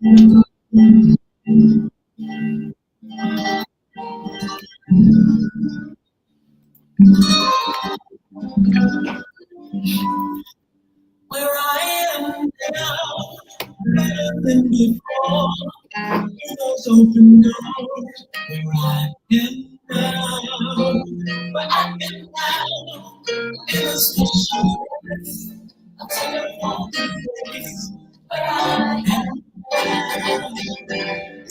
Where I am now, better than before. Those open doors. Where I am now, where I am now, in a special place. A telephone place. Where I am now.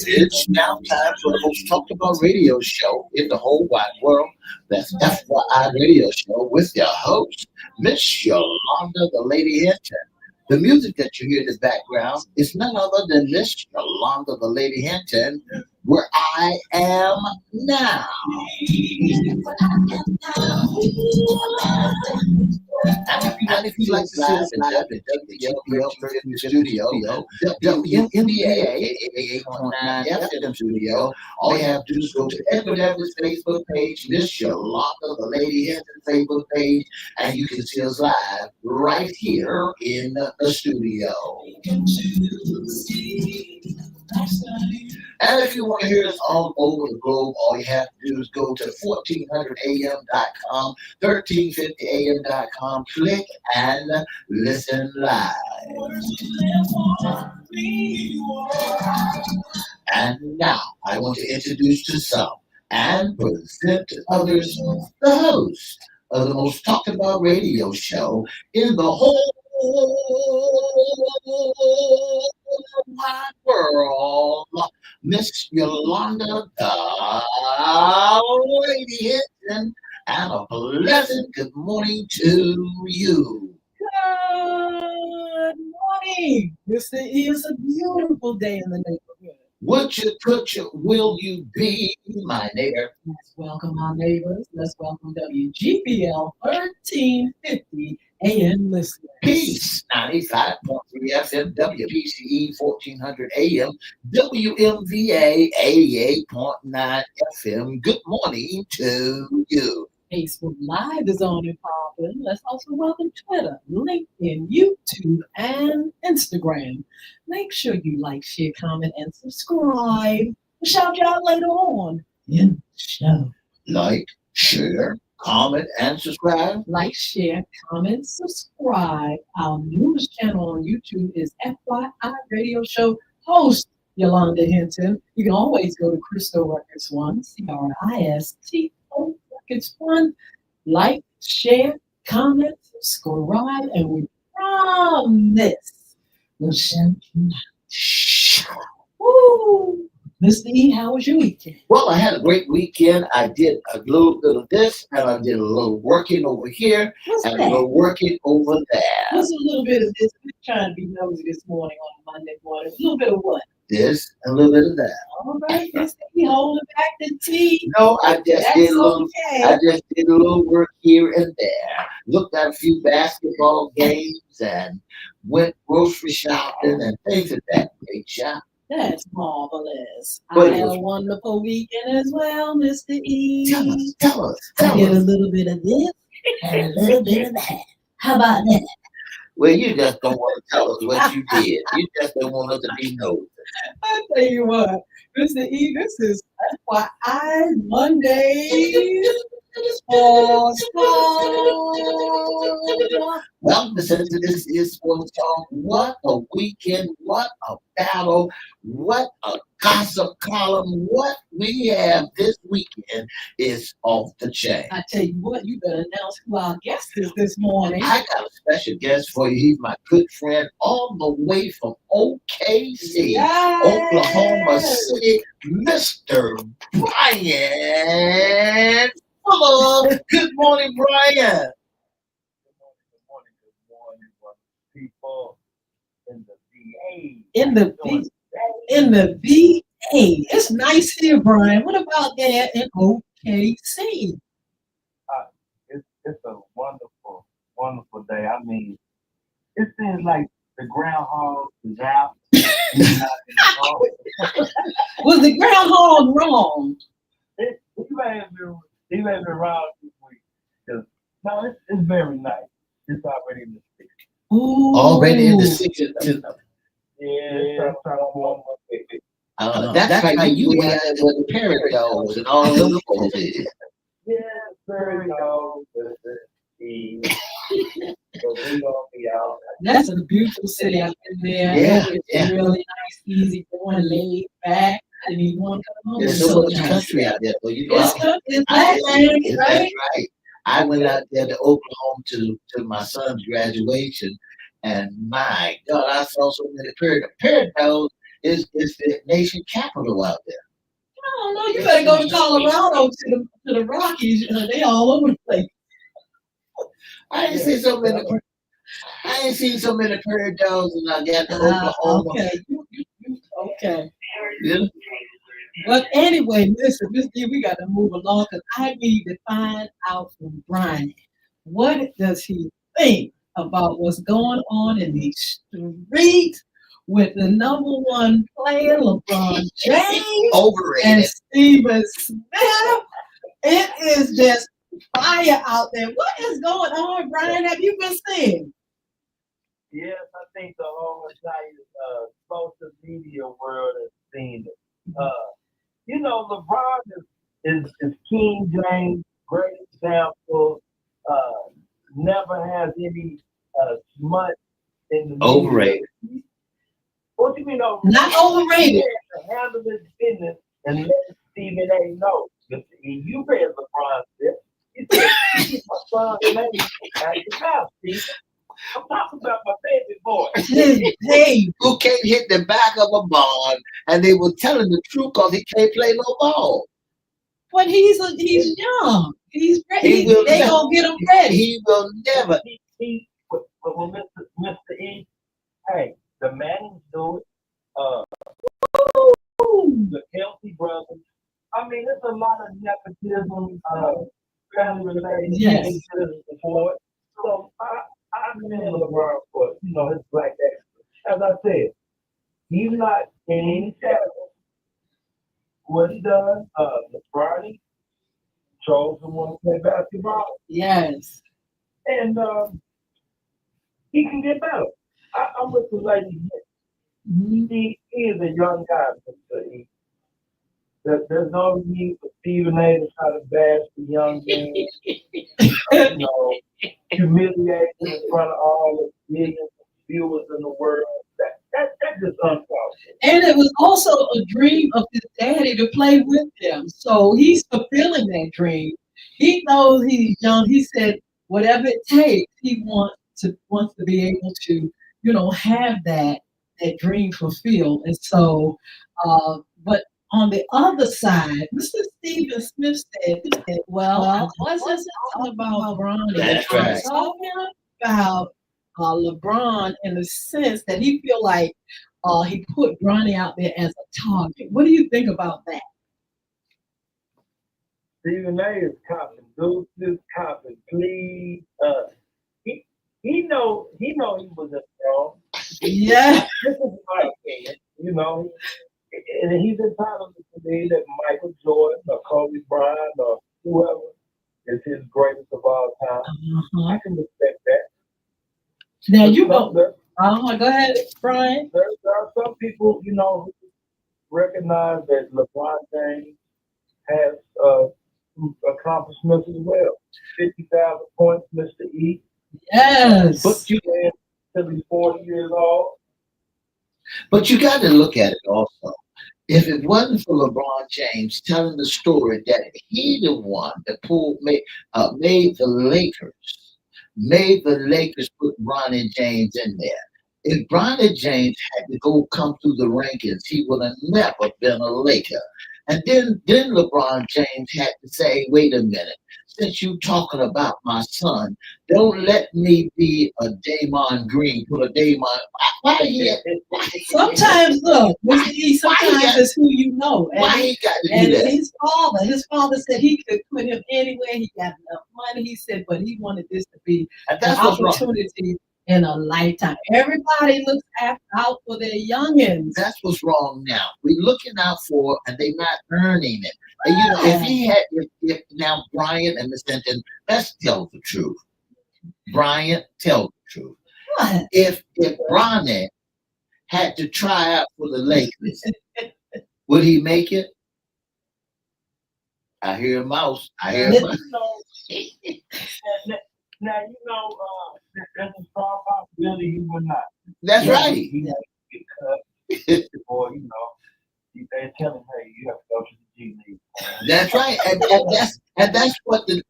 It's now time for the most talked about radio show in the whole wide world. That's FYI Radio Show with your host, Miss Yolanda, the Lady Hinton. The music that you hear in the background is none other than Miss Yolanda, the Lady Hinton, where I am now. And if you like to see us live in WGPL 13 Studio, WMVA 88.9 FM Studio, all you have to do is go to Everette's Facebook page, Miss Yolanda, the Lady Hinton Facebook page, and you can see us live right here in the studio. And if you want to hear us all over the globe, all you have to do is go to 1400am.com, 1350am.com, click and listen live. And now I want to introduce to some and present to others the host of the most talked about radio show in the whole wide world, Miss Yolanda, the Lady Hinton, and a pleasant good morning to you. Good morning. This is a beautiful day in the neighborhood. Will you be my neighbor? Let's welcome our neighbors. Let's welcome WGPL 1350 AM listeners. Peace, 95.3 FM, WPCE 1400 AM, WMVA 88.9 FM. Good morning to you. Facebook Live is on and popping. Let's also welcome Twitter, LinkedIn, YouTube, and Instagram. Make sure you like, share, comment, and subscribe. We'll shout you out later on in the show. Like, share, comment, and subscribe. Like, share, comment, subscribe. Our newest channel on YouTube is FYI Radio Show host Yolanda Hinton. You can always go to Crystal Records 1, CRISTO Records 1. Like, share, comment, subscribe, and we promise we'll shout you out. Woo! Mr. E, how was your weekend? Well, I had a great weekend. I did a little bit of this, and I did a little working over here, and a little working over there. What's a little bit of this? We're trying to be nosy this morning on Monday morning. A little bit of what? This, and a little bit of that. All right, Mr. E, holding back the tea. No, I just did a little. Okay. I just did a little work here and there. Looked at a few basketball games and went grocery shopping and things of that nature. That's marvelous. But I had a wonderful weekend as well, Mr. E. Tell us. I did a little bit of this and a little bit of that. How about that? Well, you just don't want to tell us what you did. You just don't want us to be nosy. I tell you what, Mr. E, this is FYI Monday. Well, listen to this is Sports Talk. What a weekend, what a battle, what a gossip column. What we have this weekend is off the chain. I tell you what, you better announce who our guest is this morning. I got a special guest for you. He's my good friend all the way from OKC, Oklahoma City, Mr. Brian. Hello. Good morning, Brian. Good morning, people in the VA. In the VA. It's nice here, Brian. What about there in OKC? It's a wonderful, wonderful day. I mean, it seems like the groundhog is out. Was the groundhog wrong? He may have been around this week. No, it's very nice. It's already in the 60s. Already in the 60s. Yeah, trying to warm up. That's right. You were out there with the parrot dogs and all of them folks is. Yeah, very no. The but we gonna be out. That's a beautiful city. I've been there. Yeah, It's yeah. really nice, easy going, laid back. I didn't even want to come home. There's It's so so much nice. country out there, but you know, It's I, blackland, that's right? right. I went out there to Oklahoma to my son's graduation, and my God, I saw so many parrot dogs. Is the nation capital out there. I don't know. You better go to Colorado to the Rockies. They all over the place. I ain't seen so many. I ain't seen so many prairie dogs and I got to Oklahoma. Okay. Okay. Yeah. But anyway, listen, Miss D, we got to move along because I need to find out from Brian what does he think about what's going on in these streets with the number one player, LeBron James Overrated. and Steven Smith. It is just fire out there. What is going on, Brian? Have you been seeing? Yes, I think the whole entire social media world has seen it. You know, LeBron is King James, great example. Never has any smut in the media. Overrated. What you mean overrated? Not overrated. He has to handle his business and let Stephen A. know. You read LeBron this. He said, "Keep my son's name out your mouth, Stephen. I'm talking about my baby boy." Hey, Who can't hit the back of a ball, and they were telling the truth because he can't play no ball. but he's young. He's ready. He will They never- gonna get him ready. He will never. But when Mr. E, hey, the Mannings do it. The Kelsey brothers. I mean, there's a lot of nepotism, family related Yes. before it. So I've been in LeBron for his black accent. As I said, he's not in any shadow. What he does, LeBron chose someone to play basketball, Yes. and he can get better. I'm with the lady. He is a young guy. There's no need for Stephen A. to try to bash the young man, humiliate him in front of all the millions of viewers in the world. That's just uncalled for. And it was also a dream of his daddy to play with him. So he's fulfilling that dream. He knows he's young. He said whatever it takes, he wants to be able to, have that dream fulfilled. And so, but on the other side, Mr. Stephen Smith said, well, I wasn't talking about Bronny. That's I'm right. talking about LeBron in the sense that he feel like he put Bronny out there as a target. What do you think about that? Stephen A. is copping deuces, copping please. He know he was in wrong. Yeah. This is my opinion, and he's entitled to believe that Michael Jordan or Kobe Bryant or whoever is his greatest of all time. I can respect that. Now you go. Go ahead, Brian. There are some people, who recognize that LeBron James has accomplishments as well. 50,000 points, Mr. E. Yes. Put you in till he's 40 years old. But you got to look at it also. If it wasn't for LeBron James telling the story that he the one that made the Lakers put Bronny James in there. If Bronny James had to come through the rankings, he would have never been a Laker. And then LeBron James had to say, wait a minute, since you talking about my son, don't let me be a Damon Green, put a Damon. Sometimes, look, Mr. E, sometimes it's who you know. And why he got to and do that? His father said he could put him anywhere. He got enough money, he said, but he wanted this to be And an that's what's wrong. opportunity in a lifetime. Everybody looks out for their youngins. That's what's wrong now. We're looking out for, and they're not earning it. And if now Bryant and Miss Hinton, let's tell the truth. Bryant, tell the truth. What? If Bronny had to try out for the Lakers, would he make it? I hear a mouse. I hear a mouse. Now you know there's a strong possibility he would not. That's right. He may get cut, or they tell him, hey, you have to go to the G League. That's right, and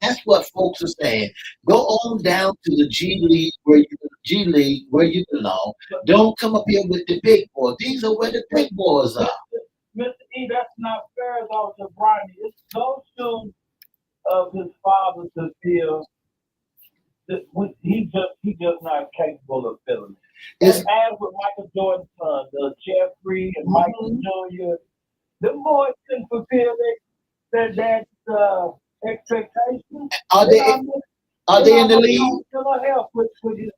that's what folks are saying. Go on down to the G League where you belong. Don't come up here with the big boys. These are where the big boys are. Mr. E, that's not fair though to Bronny. It's those two of his father to feel that he just not capable of feeling it. As with Michael Jordan's son, the Jeffrey and Michael Jr., the boys couldn't fulfill their dad's expectations. Are they in the league? Still help with his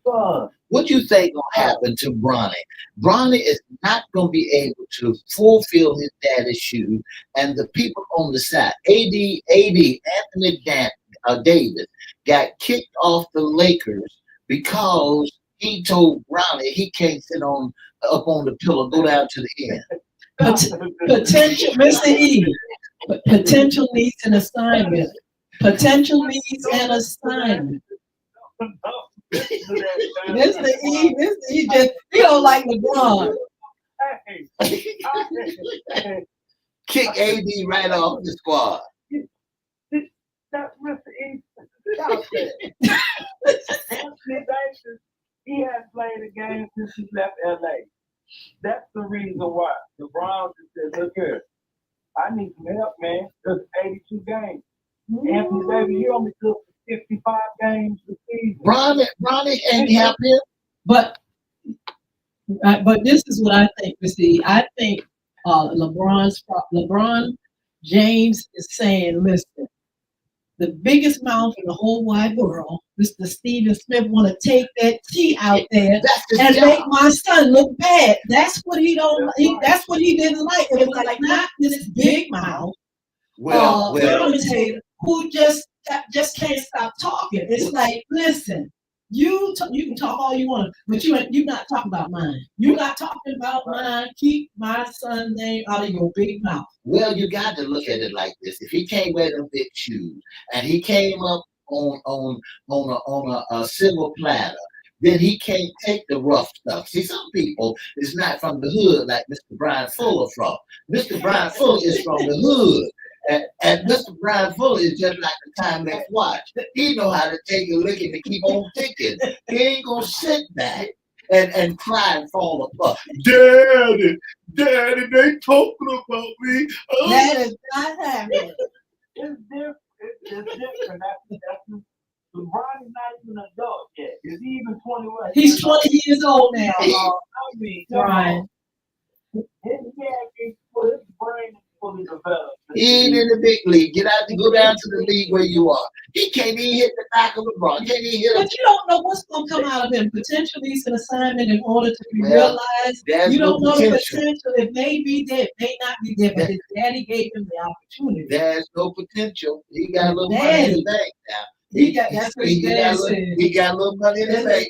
son. What you think gonna happen to Bronny? Bronny is not gonna be able to fulfill his daddy's shoes, and the people on the side, Anthony Davis, got kicked off the Lakers because he told Bronny he can't sit up on the pillow, go down to the end. Potential, Mr. E. Potential needs an assignment. Potential needs an assignment. Mr. E just he don't like LeBron. Kick AD right off the squad. That's Mr. E. Stop that. Anthony Davis, he hasn't played a game since he left LA. That's the reason why the Browns just said, look here, I need some help, man. There's 82 games. Anthony Davis, you only took 55 games this season. Bronny ain't help him. But this is what I think, Mr. I think LeBron James is saying, listen, the biggest mouth in the whole wide world, Mr. Stephen Smith, want to take that T out there and make my son look bad. That's what he don't. That's what he didn't like. It was like not this big mouth commentator who just can't stop talking. It's like, listen, you can talk all you want, but you're not talking about mine. You're not talking about mine. Keep my son's name out of your big mouth. Well, you got to look at it like this. If he can't wear them big shoes and he came up on a silver platter, then he can't take the rough stuff. See, some people is not from the hood like Mr. Brian Fuller from. Mr. Brian Fuller is from the hood. And Mr. Brian Fuller is just like the Timex watch. He know how to take a licking and keep on ticking. He ain't gonna sit back and cry and fall apart. Daddy, they talking about me. Oh. That is not happening. It's different. That's LeBron's not even an adult yet. Is he even 21? He's 20 years old now. Brian. His brain is fully developed. He ain't in the big league. Go down to the league where you are. He can't even hit the back of LeBron. Can't even hit him. But you don't know what's going to come out of him. Potentially, it's an assignment in order to be realized. You don't know the potential. It may be there, it may not be there, but his daddy gave him the opportunity. There's no potential. He got a little money in the bank now. He got a little money in the bank.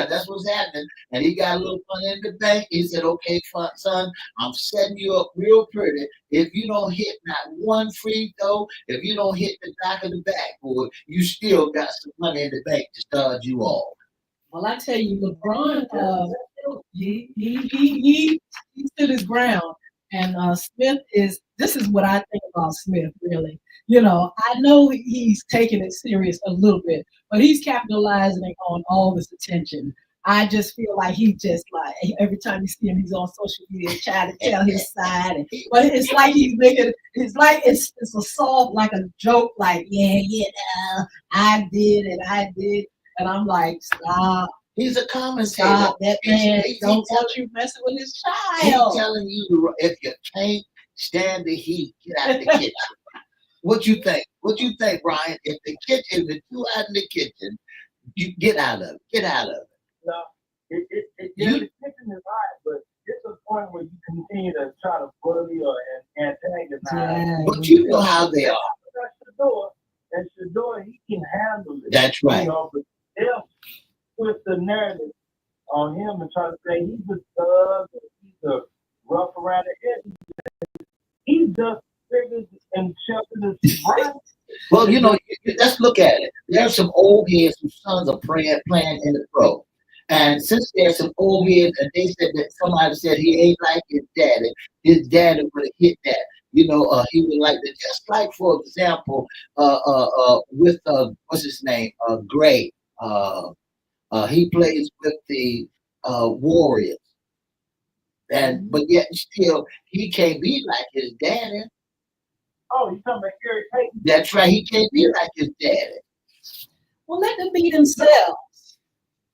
That's what's happening. And he got a little money in the bank. He said, okay, son, I'm setting you up real pretty. If you don't hit not one free throw, if you don't hit the back of the backboard, you still got some money in the bank to start you off. Well, I tell you, LeBron, he stood his ground. And Smith this is what I think about Smith, really. I know he's taking it serious a little bit, but he's capitalizing on all this attention. I just feel like he just like, every time you see him, he's on social media trying to tell his side. But it's like he's making, it's like it's a soft, like a joke, like, I did. And I'm like, stop. He's a commentator. Stop, that man don't want you messing with his child. He's telling you, if you can't stand the heat, get out the kitchen. What you think? What you think, Brian? If the two out in the kitchen, you get out of it. Get out of it. No, the kitchen is hot, but it's a point where you continue to try to bully or antagonize. Yeah, but you know how they are. That's Shador, he can handle it. That's right. But they'll twist the narrative on him and try to say he's a thug, or he's a rough around the edges. He's just bigger and sheltered as Brian. Well, let's look at it. There's some old heads whose sons are playing in the pro. And since there's some old heads, and they said that somebody said he ain't like his daddy would have hit that. He would like that. Just like, for example, with what's his name, Gray. He plays with the Warriors, but yet still he can't be like his daddy. Oh, you talking about Gary Payton? That's right. He can't be like his daddy. Well, let them be themselves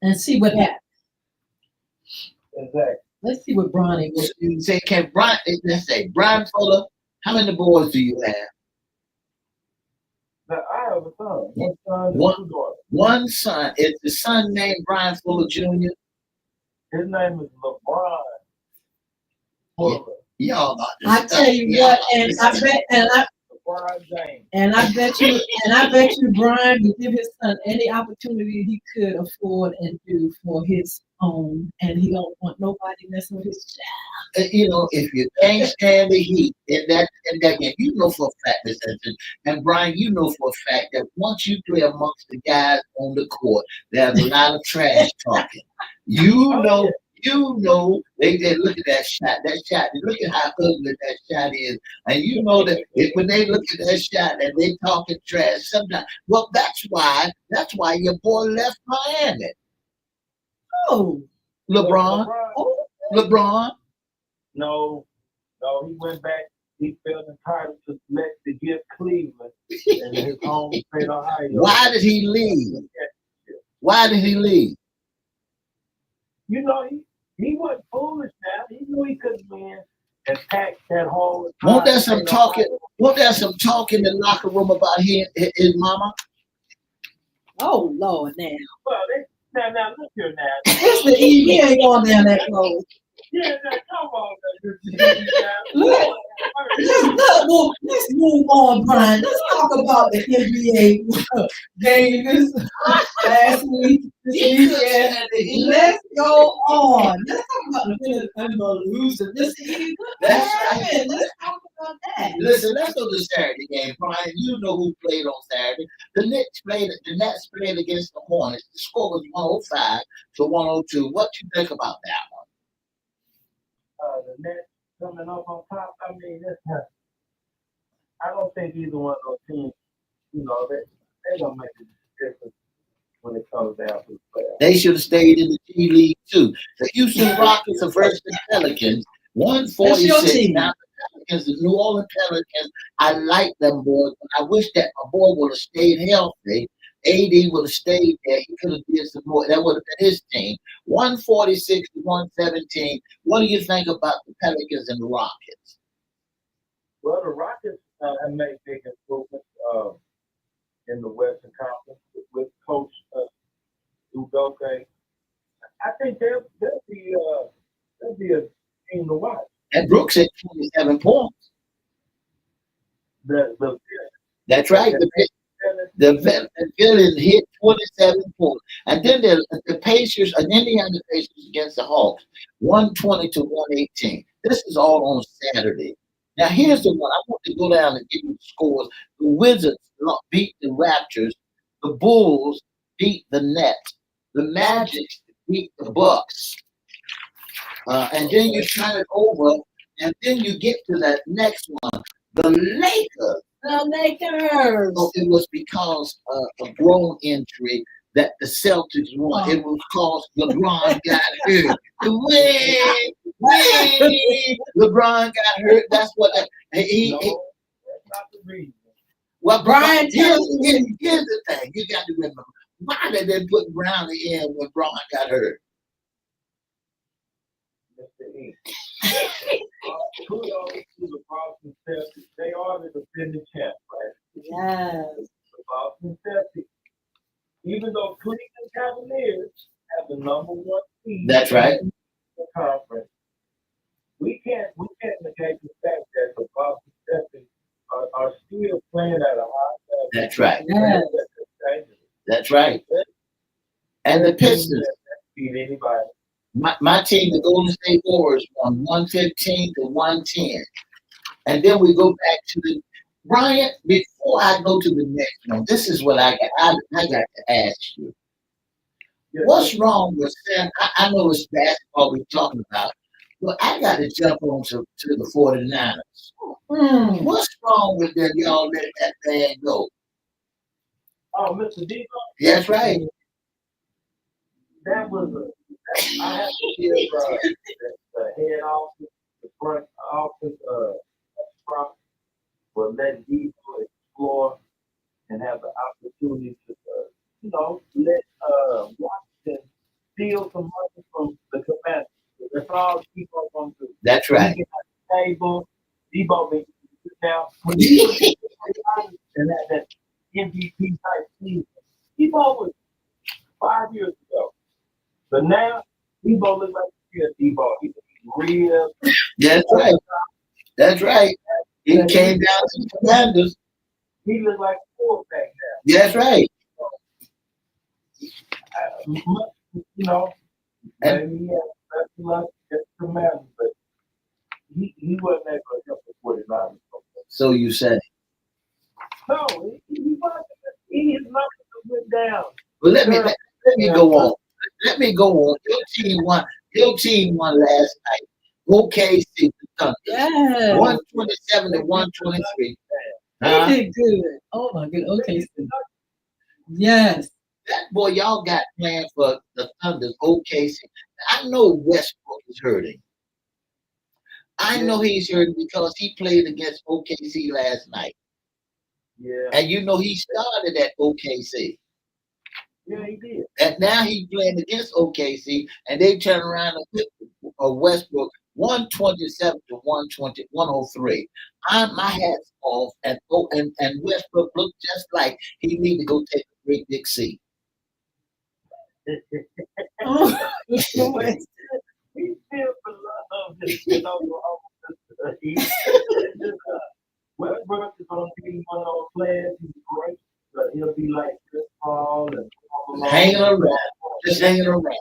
and see what happens. Exactly. Let's see what Bronny will do. Say, let's say, Brian Fuller, how many boys do you have? Now, I have a son. One son. One son. Is the son named Brian Fuller Jr.? His name is LeBron Fuller. Y'all, I tell you what, and I bet, LeBron James. and I bet you, Brian would give his son any opportunity he could afford and do for his own, and he don't want nobody messing with his child. If you can't stand the heat in that game, for a fact, and Brian, for a fact that once you play amongst the guys on the court, there's a lot of trash talking. They look at that shot. Look at how ugly that shot is, and that when they look at that shot and they talking trash, sometimes. Well, that's why your boy left Miami. Oh, LeBron. No, he went back. He felt entitled to select to give Cleveland and his home state Ohio. Why did he leave? He wasn't foolish now. He knew he couldn't win and pack that whole. Won't there some talk in the locker room about his mama? oh Lord, now. Well, now look here now. Listen, he ain't going down that road. Yeah, now come on. Let's move on, Brian. Let's talk about the NBA game this last week. Let's go on. Let's talk about the winners and the losers. Let's talk about that. Listen, let's go to the Saturday game, Brian. You know who played on Saturday. The Nets played against the Hornets. The score was 105 to 102. What you think about that one? The Nets coming up on top. I mean, I don't think either one of those teams, they're gonna make a difference when it comes down to the playoffs. They should have stayed in the G League too. The Houston Rockets are versus the Pelicans. 146. Now the Pelicans, the New Orleans Pelicans, I like them boys, but I wish that my boy would have stayed healthy. AD would have stayed there. He could have did some more. That would have been his team. 146 to 117. What do you think about the Pelicans and the Rockets? Well, the Rockets have made big improvements in the Western Conference with Coach Udoka. I think they'll be a team to watch. And Brooks had 27 points. That's right. The villain hit 27 points. And then the Pacers, and Indiana Pacers against the Hawks, 120 to 118. This is all on Saturday. Now, here's the one. I want to go down and give you the scores. The Wizards beat the Raptors. The Bulls beat the Nets. The Magic beat the Bucks. And then you turn it over, and then you get to that next one. The Lakers. The Lakers. So it was because of a groin injury that the Celtics won. It was because LeBron got hurt. LeBron got hurt. That's what that's not the reason. Well, Brian, here's the thing. You got to remember. Why did they put Brown in when Braun got hurt? Mr. E. Kudos to the Boston Celtics. They are the defending champs, right? Yes. The Boston Celtics. Even though Cleveland Cavaliers have the number one seed. That's right. In the conference. We can't negate the fact that the Boston Celtics are still playing at a high level. That's right. Yes. That's right. And the Pistons. Beat anybody. My team, the Golden State Warriors, won 115 to 110. And then we go back to the Brian. Before I go to the next one, this is what I got. I got to ask you. What's wrong with Sam? I know it's basketball we're talking about, but I got to jump on to the 49ers. What's wrong with them? Y'all let that man go. Oh, Mr. Debo? That's right. That was I have to give the head office, the front office, front will let Debo explore and have the opportunity to, let Washington steal some money from the commander. That's all Debo going to do. That's When right. he get at the table, Debo been now when he and that MVP type season, Debo was 5 years ago. But now, Debo looks like Debo. He's real. That's right. That's right. It came down to the Commanders. He looks like a quarterback now. That's right. Maybe he has better luck at the Commanders, but he wasn't able to help the 49ers. So you said. No, he wasn't. His numbers went down. Well, let me go on. Let me go on. Your team won last night. OKC the Thunder. Yes. 127 to 123. They did good. Oh my goodness. Okay. Yes. That boy, y'all got planned for the Thunder's OKC. I know Westbrook is hurting. I know he's hurting because he played against OKC last night. Yeah. And you know he started at OKC. Yeah, he did. And now he's playing against OKC, and they turn around and put Westbrook 127 to 103. My hat's off, and Westbrook looked just like he need to go take a great big seat. He still loves it. Westbrook is going to be one of those players. He's great, but he'll be like Chris Paul and Hanging around, just hanging around.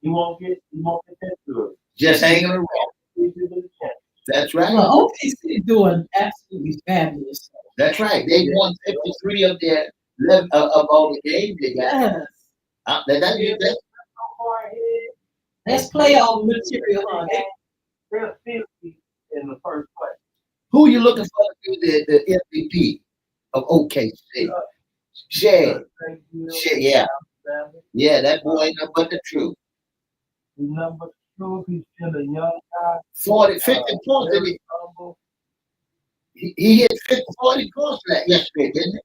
He won't get that good. Just hanging around. That's right. Well, OKC doing absolutely fabulous. That's right. They won 53 of their of all the games they got. Yes. That's playoff material on it. They'll still be in the first place. Who you looking for to be the MVP of OKC? Shay. Yeah. Yeah, that boy ain't nothing but the truth. He's number two. He's still a young guy. 50 points. He hit 40 points yesterday, didn't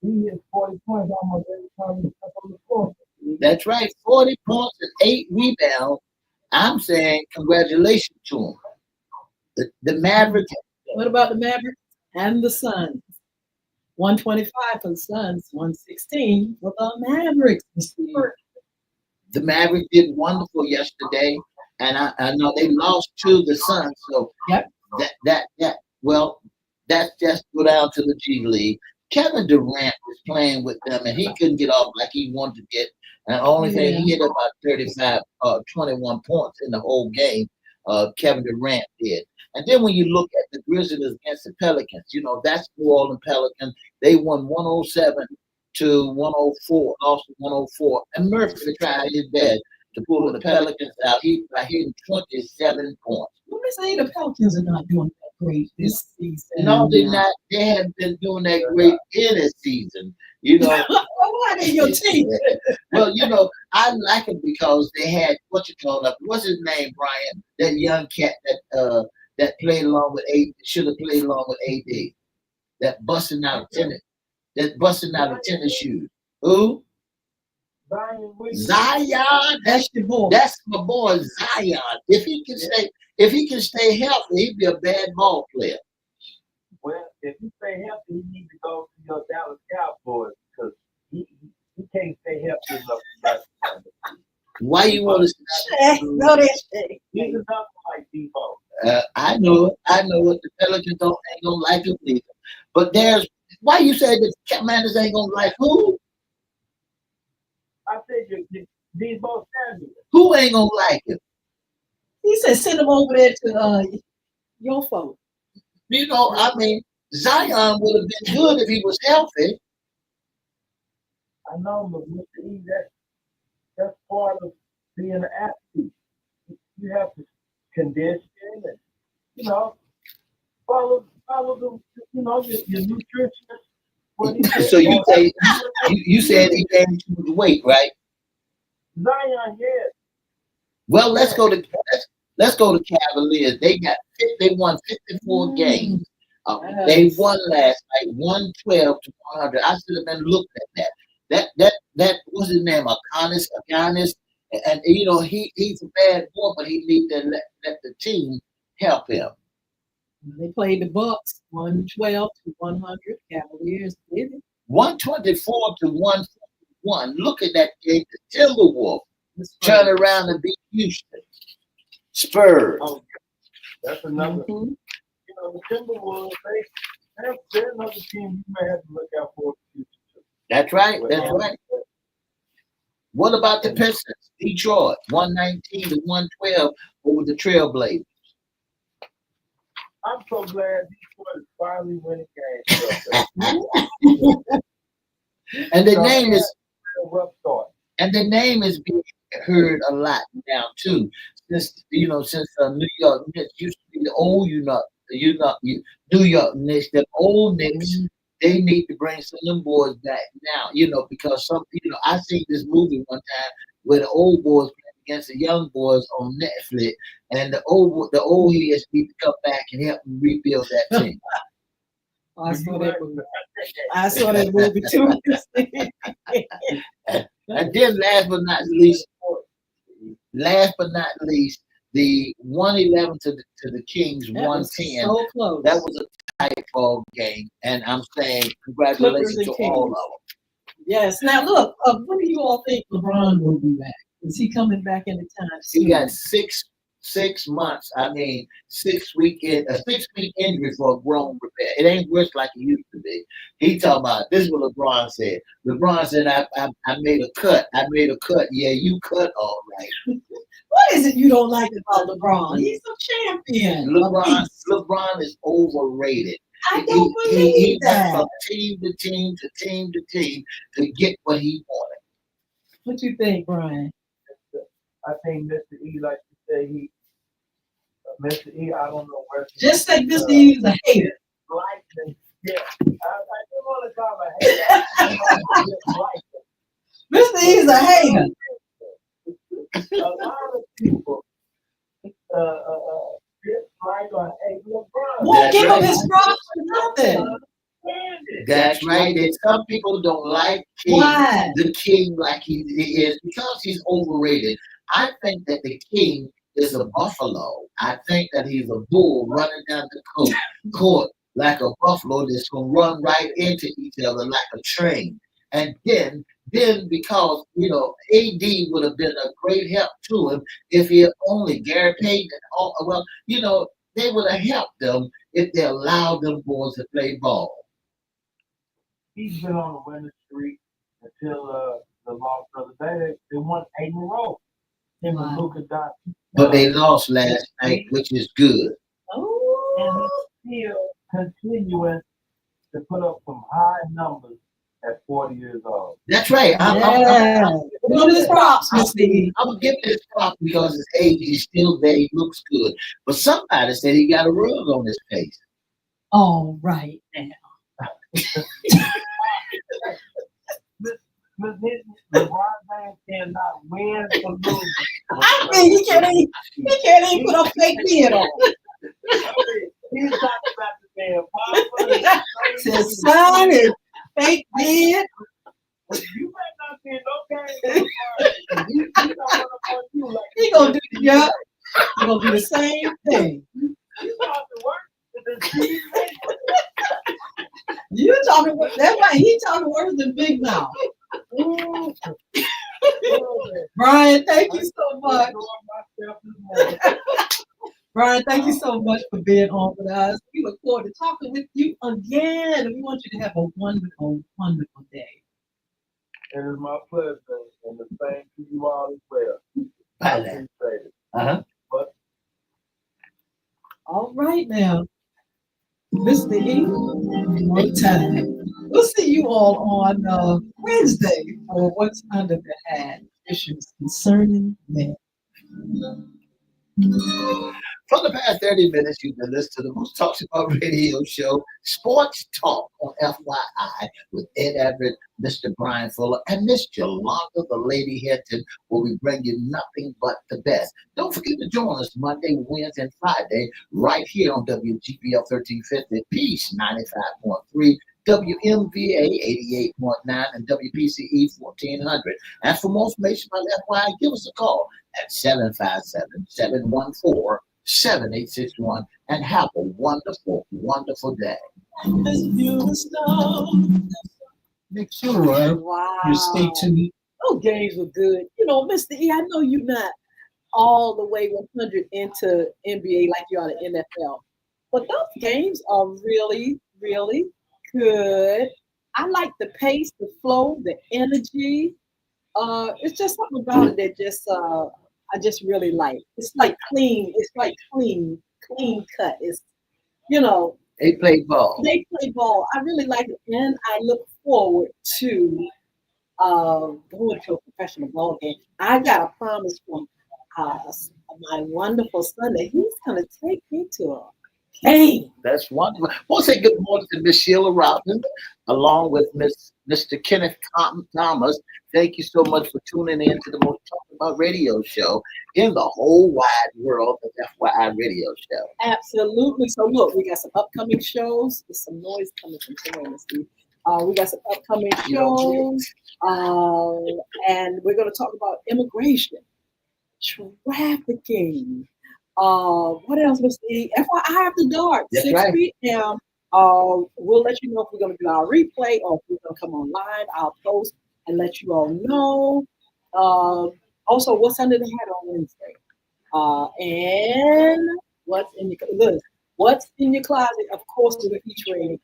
he hit 40 points almost every time he stepped on the floor. That's right. 40 points and 8 rebounds. I'm saying congratulations to him. The Mavericks. What about the Mavericks and the Suns? 125 for the Suns, 116 for the Mavericks. The Mavericks did wonderful yesterday, and I know they lost to the Suns. So yep. That's just go down to the G League. Kevin Durant was playing with them, and he couldn't get off like he wanted to get. And the only thing he hit about 21 points in the whole game. Kevin Durant did. And then when you look at the Grizzlies against the Pelicans, that's New Orleans Pelicans. They won 107 to 104, lost to 104. And Murphy tried his best to pull the Pelicans out. By hitting 27 points. Let me say the Pelicans are not doing that great this season. No, they're not. They haven't been doing that great in this season. Why they your team? Well, I like it because they had what's his name, Brian? That young cat that played along with AD, should have played along with AD. That busting out of tennis shoes. Who? Zion. That's your boy. That's my boy Zion. If he can stay healthy, he'd be a bad ball player. Well, if he stay healthy, he needs to go to your Dallas Cowboys because he can't stay healthy enough. Why you want to? No, that's shit. He's enough like Debo. I know what the Pelicans ain't gonna like him either. But why you say the Commanders ain't gonna like who? I said Debo Samuel. Who ain't gonna like him? He said send him over there to your folks. You know, I mean, Zion would have been good if he was healthy. I know, but Mr. E, that's part of being an athlete. You have to condition and you know follow the your nutritionist. What he said. So you said he gained too much weight, right? Zion, yes. Well, let's go to Cavaliers. They won 54 games. They won last night, 112 to 100. I should have been looking at that. That what's his name? Adonis, and you know he's a bad boy, but he need to let the team help him. They played the Bucks 112 to 100. Cavaliers did it. 124 to 141. Look at that game. The Timberwolves turn around and beat Houston. Spurs. Oh, that's another. Mhm. You know, the Timberwolves. They're another team you may have to look out for. That's right. That's right. What about the Pistons? Detroit, 119 to 112 over the Trailblazers. I'm so glad Detroit is finally winning games. And the name is a rough start. and the name is being heard a lot now too. Since New York Knicks used to be the old New York Knicks, the old Knicks. They need to bring some of them boys back now, because I seen this movie one time where the old boys playing against the young boys on Netflix, and the old heads need to come back and help them rebuild that team. I saw that movie. I saw that movie too. And then last but not least, the 111 to the Kings, 110. So close. That was a tight ball game, and I'm saying congratulations to all of them. Yes. Now look, when do you all think LeBron will be back? Is he coming back in the time? He got 6 months. I mean, 6 week injury for a grown repair. It ain't worse like it used to be. He talking about this is what LeBron said. LeBron said, I made a cut. I made a cut. Yeah, you cut all right. What is it you don't like about LeBron? He's a champion. LeBron is overrated. I don't believe that. He went from team to team to team to team to get what he wanted. What you think, Brian? I think Mr. E, like you say, Mr. E, I don't know where. Just say Mr. E is a hater. Yeah, I didn't want to call him a hater. Mr. E is a hater. A lot of people dislike or hate LeBron. Won't give him his props for nothing. That's right. And some people don't like the king like he is because he's overrated. I think that the king is a buffalo. I think that he's a bull running down the court like a buffalo that's going to run right into each other like a train. And then because, AD would have been a great help to him if he had only Gary Payton and all, they would have helped them if they allowed them boys to play ball. He's been on a winning streak until the loss of the day. They won 8 in a row. Him and Luka Doncic. But they lost last night, which is good. Oh. And he's still continuing to put up some high numbers at 40 years old. That's right. I'm giving his props, Mr. E. I'm giving his props because his age is still there. He looks good. But somebody said he got a rug on his face. All right now. LeBron James cannot win or lose. I mean, he can't even put a fake beard on. He's talking about the man. Says son is fake beard. You might not be no game. He gonna do the job. He gonna do the same thing. You have to work with the team. You talking? That's right. He talking worse than Big Mouth. Brian, thank you so much. Brian, thank you so much for being on with us. We look forward to talking with you again. We want you to have a wonderful, wonderful day. It is my pleasure, and the same to you all as well. I Bye now. appreciate it. Uh-huh. But All right now, Mr. E, one time. We'll see you all on Wednesday for What's Under the Hat issues concerning men. For the past 30 minutes, you've been listening to the most talked about radio show, Sports Talk on FYI, with Ed Everett, Mr. Brian Fuller, and Miss Yolanda, the Lady Hinton, where we bring you nothing but the best. Don't forget to join us Monday, Wednesday, and Friday right here on WGPL 1350, Peace 95.3. WMVA 88.9 and WPCE 1400. And for more information about FYI, give us a call at 757-714-7861 and have a wonderful, wonderful day. Make sure Wow. you stay tuned. Those games were good. You know, Mr. E, I know you're not all the way 100 into NBA like you are the NFL, but those games are really, really good. I like the pace, the flow, the energy. It's just something about it that just I just really like. It's like clean. It's like clean cut. It's you know They play ball. they play ball. I really like it, and I look forward to going to a professional ball game. I got a promise from my wonderful son that he's going to take me to a game. That's wonderful. We'll say good morning to Miss Sheila Robinson, along with Mr. Kenneth Thomas. Thank you so much for tuning in to the most talked about radio show in the whole wide world of FYI radio show. Absolutely. So look, we got some upcoming shows. There's some noise coming from somewhere, Steve. We got some upcoming shows, and we're going to talk about immigration, trafficking. What else, Mr. E? FYI after dark, That's 6 right. p.m. We'll let you know if we're going to do our replay or if we're going to come on live. I'll post and let you all know. Also, what's under the hat on Wednesday? And what's in your closet? Of course, we're featuring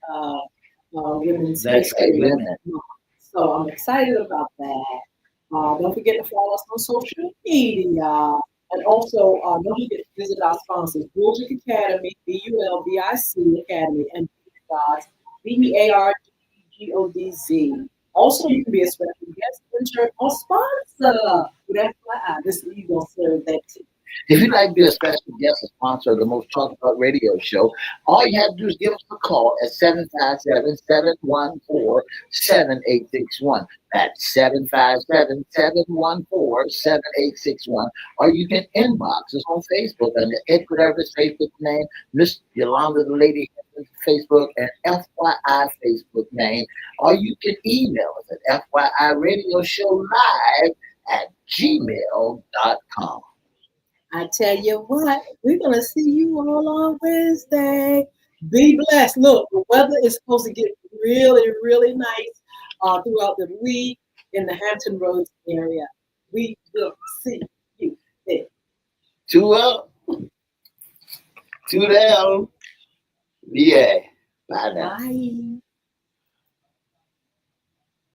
women's That's right, history. women. So I'm excited about that. Don't forget to follow us on social media. And also, don't forget to visit our sponsors, Bulgic Academy, BULBIC Academy, and God's BEARGODZ. Also, you can be a special guest, intern, or sponsor. With FYI, this is going to serve that too. If you'd like to be a special guest or sponsor of the most talked about radio show, all you have to do is give us a call at 757-714-7861. That's 757-714-7861. Or you can inbox us on Facebook under Edward Everett's Facebook name, Miss Yolanda the Lady Hinton's Facebook, and FYI Facebook name. Or you can email us at FYIRadioShowLive@gmail.com. I tell you what, we're going to see you all on Wednesday. Be blessed. Look, the weather is supposed to get really, really nice throughout the week in the Hampton Roads area. We will see you there. Two up, two down. Yeah. Bye now. Bye.